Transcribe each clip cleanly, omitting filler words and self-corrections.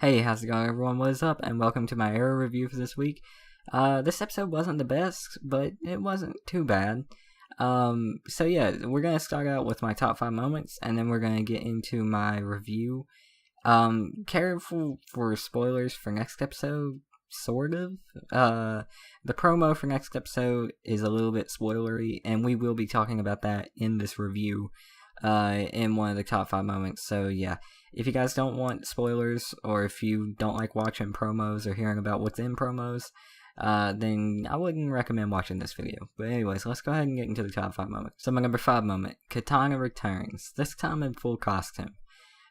Hey, how's it going everyone? What is up? And welcome to my Arrow review for this week. This episode wasn't the best, but it wasn't too bad. So yeah, we're gonna start out with my top 5 moments, and then we're gonna get into my review. Careful for spoilers for next episode, sort of. The promo for next episode is a little bit spoilery, and we will be talking about that in this review, in one of the top 5 moments. So yeah. If you guys don't want spoilers, or if you don't like watching promos or hearing about what's in promos, then I wouldn't recommend watching this video. But anyways, let's go ahead and get into the top 5 moments. So my number 5 moment, Katana returns, this time in full costume.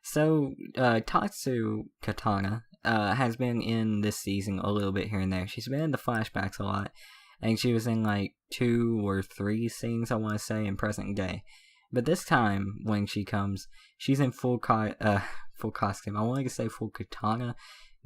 So, Tatsu Katana, has been in this season a little bit here and there. She's been in the flashbacks a lot, and she was in like 2 or 3 scenes, I want to say, in present day. But this time, when she comes, she's in full costume. I wanted to say full katana,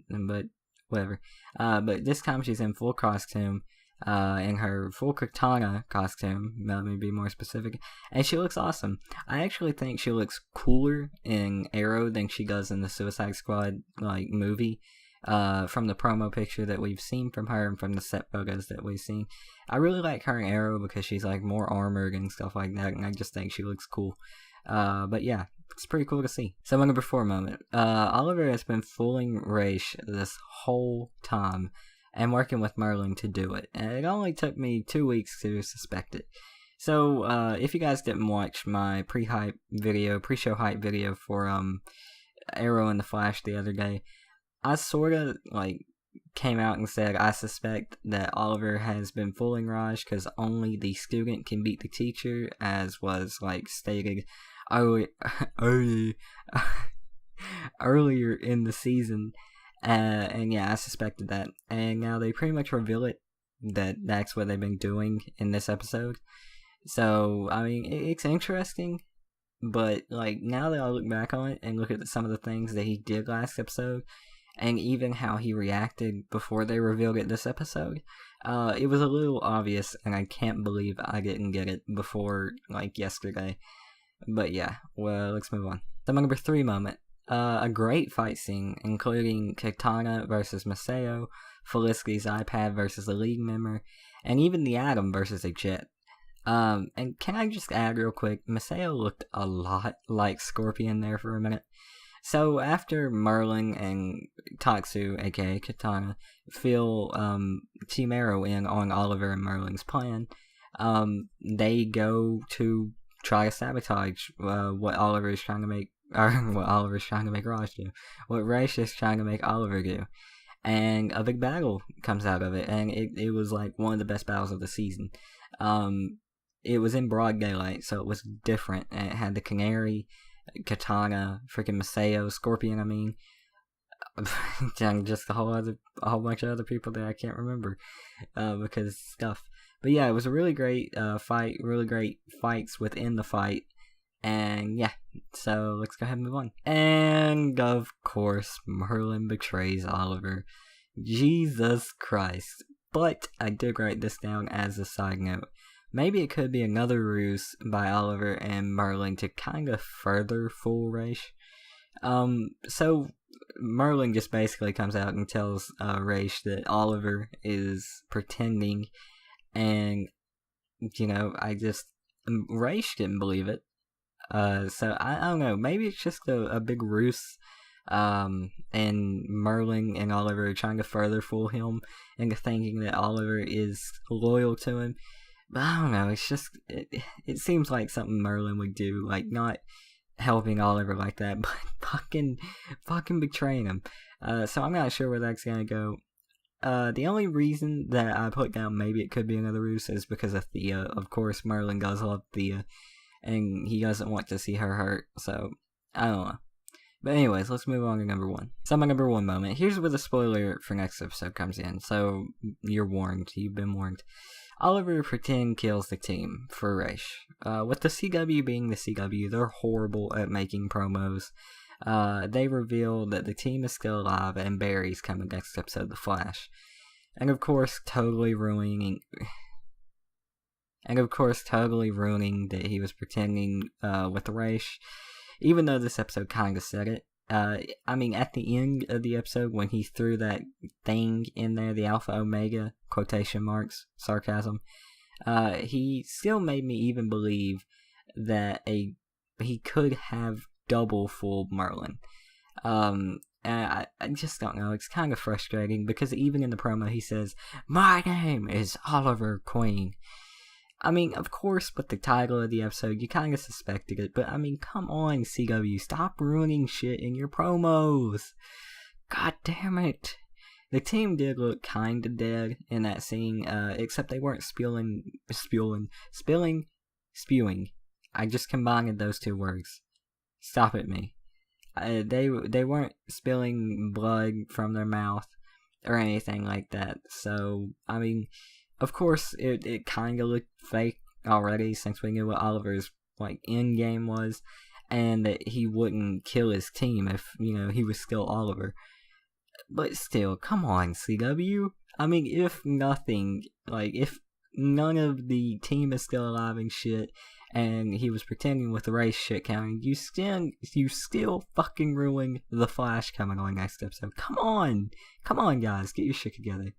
but whatever. But this time she's in full costume, in her full katana costume. Let me be more specific. And she looks awesome. I actually think she looks cooler in Arrow than she does in the Suicide Squad movie. From the promo picture that we've seen from her and from the set photos that we've seen. I really like her in Arrow because she's like more armored and stuff like that, and I just think she looks cool. But yeah, it's pretty cool to see. So my number 4 moment. Oliver has been fooling Raish this whole time and working with Merlin to do it. And it only took me 2 weeks to suspect it. So if you guys didn't watch my pre-show hype video for Arrow and the Flash the other day, I sorta came out and said I suspect that Oliver has been fooling Raj because only the student can beat the teacher, as was stated earlier in the season. And yeah, I suspected that, and now they pretty much reveal it that that's what they've been doing in this episode. So I mean, it's interesting, but now that I look back on it and look at some of the things that he did last episode, and even how he reacted before they revealed it this episode, it was a little obvious, and I can't believe I didn't get it before, yesterday. But yeah, well, let's move on. So my number 3 moment, a great fight scene, including Katana versus Maseo, Felicity's iPad versus a League member, and even the Atom versus a Jet. And can I just add real quick, Maseo looked a lot like Scorpion there for a minute. So after Merlin and Tatsu, aka Katana, fill Team Arrow in on Oliver and Merlin's plan, they go to try to sabotage what Oliver is trying to make, or what Oliver is trying to make Raj do, what Raish is trying to make Oliver do, and a big battle comes out of it, and it was one of the best battles of the season. It was in broad daylight, so it was different, and it had the Canary, Katana, freaking Maseo, Scorpion, and just a whole bunch of other people that I can't remember, because stuff. But yeah, it was a really great fight, really great fights within the fight, and yeah, so let's go ahead and move on. And of course, Merlin betrays Oliver. Jesus Christ. But I did write this down as a side note. Maybe it could be another ruse by Oliver and Merlin to kind of further fool Raish. So Merlin just basically comes out and tells Raish that Oliver is pretending, and Raish didn't believe it. So I don't know, maybe it's just a big ruse, and Merlin and Oliver are trying to further fool him into thinking that Oliver is loyal to him. But I don't know, it's just, it seems like something Merlin would do, not helping Oliver like that, but fucking betraying him. So I'm not sure where that's gonna go. The only reason that I put down maybe it could be another ruse is because of Thea. Of course, Merlin does love Thea, and he doesn't want to see her hurt, so I don't know. But anyways, let's move on to number 1. So my number 1 moment, here's where the spoiler for next episode comes in, so you're warned, you've been warned. Oliver pretend kills the team for Raish. With the CW being the CW, they're horrible at making promos. They reveal that the team is still alive and Barry's coming next episode of The Flash. And of course, totally ruining that he was pretending with Raish. Even though this episode kinda said it, I mean, at the end of the episode, when he threw that thing in there, the Alpha Omega, quotation marks, sarcasm, he still made me even believe that he could have double fooled Merlin. And I just don't know, it's kind of frustrating, because even in the promo he says, "My name is Oliver Queen." I mean, of course, with the title of the episode, you kind of suspected it, but I mean, come on, CW, stop ruining shit in your promos. God damn it. The team did look kinda dead in that scene, except they weren't spewing. I just combined those two words. Stop it, me. They weren't spilling blood from their mouth or anything like that, so, I mean, of course, it kind of looked fake already, since we knew what Oliver's, like, end game was, and that he wouldn't kill his team if, he was still Oliver. But still, come on, CW. I mean, if nothing, like, if none of the team is still alive and shit, and he was pretending with the race shit counting, you still fucking ruined the Flash coming on next episode. Come on, guys, get your shit together.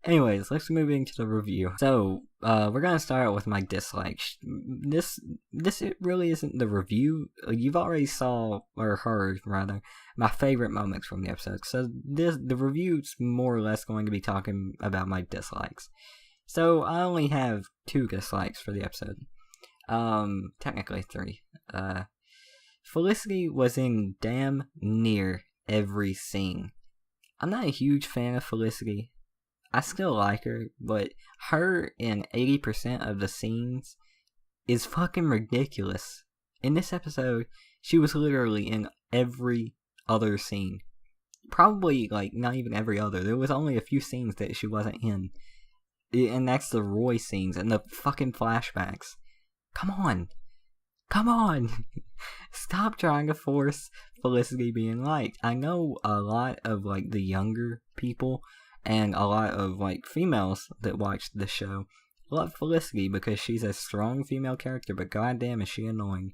Anyways, let's move into the review. So, we're gonna start out with my dislikes. This it really isn't the review. You've already heard, my favorite moments from the episode. So, the review's more or less going to be talking about my dislikes. So, I only have 2 dislikes for the episode. Technically 3. Felicity was in damn near every scene. I'm not a huge fan of Felicity. I still like her, but her in 80% of the scenes is fucking ridiculous. In this episode, she was literally in every other scene. Probably, like, not even every other. There was only a few scenes that she wasn't in. And that's the Roy scenes and the fucking flashbacks. Come on. Stop trying to force Felicity being liked. I know a lot of, like, the younger people and a lot of, like, females that watch the show love Felicity because she's a strong female character, but goddamn is she annoying.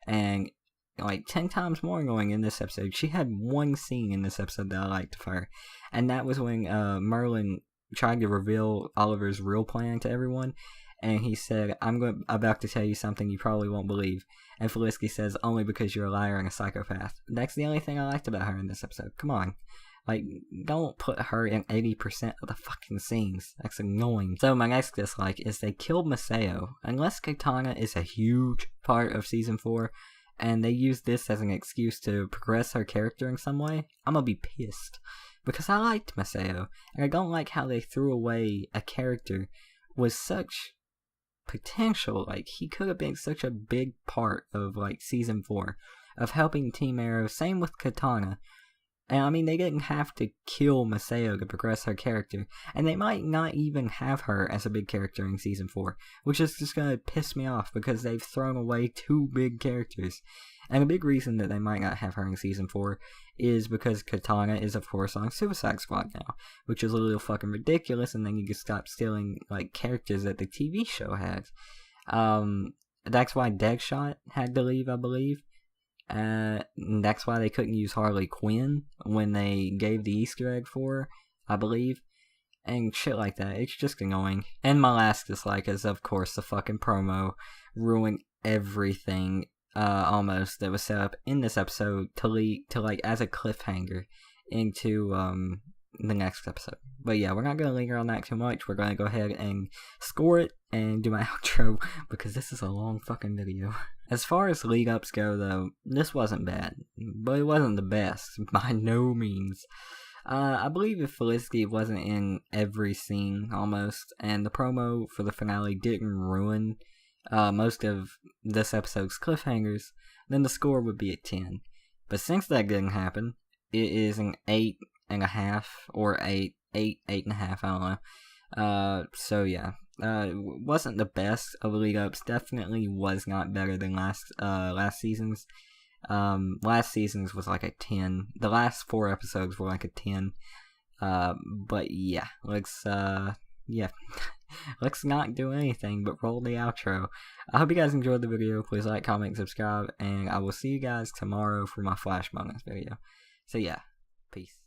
And, like, 10 times more annoying in this episode. She had one scene in this episode that I liked of her, and that was when Merlin tried to reveal Oliver's real plan to everyone, and he said, "I'm about to tell you something you probably won't believe." And Felicity says, "Only because you're a liar and a psychopath." That's the only thing I liked about her in this episode. Come on. Like, don't put her in 80% of the fucking scenes. That's annoying. So my next dislike is they killed Maceo. Unless Katana is a huge part of Season 4, and they use this as an excuse to progress her character in some way, I'm gonna be pissed. Because I liked Maceo, and I don't like how they threw away a character with such potential. Like, he could have been such a big part of, like, Season 4, of helping Team Arrow. Same with Katana. And I mean, they didn't have to kill Maceo to progress her character, and they might not even have her as a big character in Season 4, which is just gonna piss me off because they've thrown away 2 big characters. And a big reason that they might not have her in Season 4 is because Katana is, of course, on Suicide Squad now, which is a little fucking ridiculous, and then you can stop stealing, like, characters that the TV show had. That's why Deadshot had to leave, I believe. That's why they couldn't use Harley Quinn when they gave the Easter egg for her, I believe. And shit like that. It's just annoying. And my last dislike is, of course, the fucking promo ruined everything, almost, that was set up in this episode to lead to, like, as a cliffhanger into, the next episode. But yeah, we're not going to linger on that too much. We're going to go ahead and score it and do my outro, because this is a long fucking video. As far as lead ups go, though, this wasn't bad, but it wasn't the best, by no means. I believe if Felicity wasn't in every scene, almost, and the promo for the finale didn't ruin most of this episode's cliffhangers, then the score would be a 10. But since that didn't happen, it is an 8.5 or 8.5, I don't know. So yeah, wasn't the best of the lead ups. Definitely was not better than last season's. Last season's was like a 10. The last 4 episodes were like a 10. But yeah, let's yeah, let's not do anything but roll the outro. I hope you guys enjoyed the video. Please like, comment, subscribe, and I will see you guys tomorrow for my Flash Moments video. So yeah, peace.